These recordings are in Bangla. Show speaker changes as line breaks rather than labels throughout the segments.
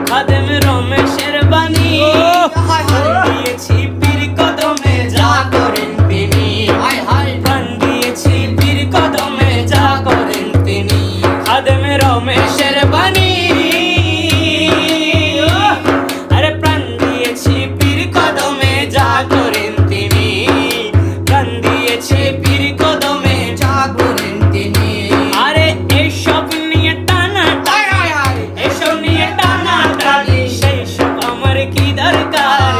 খাদেম রমেশের বাণী দিয়েছি পীর কদমে যা করেন তিনি প্রাণ দিয়েছি পীর কদমে যা করেন তিনি খাদেম রমেশের বাণী আরে প্রাণ দিয়েছি পীর কদমে যা করেন তিনি প্রাণ দিয়েছি পীর কদমে যা করেন তিনি আরে এইসব নিয়ে টানা এসব নিয়ে টানা টানি সেই সব আমার কি দরকার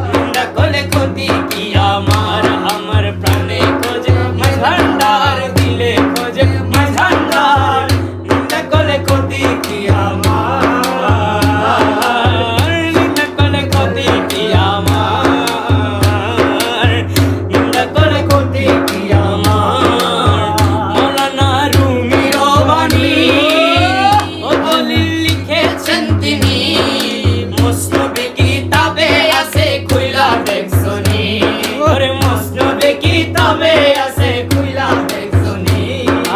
নিন্দা করলে ক্ষতি কি আমার আমার প্রাণে খোঁজে মাঝ ভান্ডার দিলে খোঁজে মাঝ ভান্ডার নিন্দা করলে ক্ষতি কি আমার নিন্দা করলে ক্ষতি কি আমার নিন্দা করলে ক্ষতি কি আমার মৌলানা রুমির বাণী ও দলিল লিখেছেন তিনি মুসনদে কিতাবে আছে খুইলা দেখছনি ওরে মুসনদে কিতাবে আছে খুইলা দেখছনি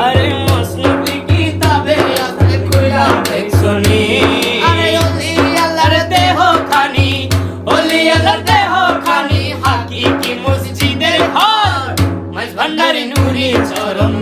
আরে মুসনদে কিতাবে আছে খুইলা দেখছনি আরে ওলি আল্লাহর দেহ খানি ওলি আল্লাহর দেহ খানি হাকিকি মসজিদের ঘর মাঝ ভান্ডারি নুরি চরণ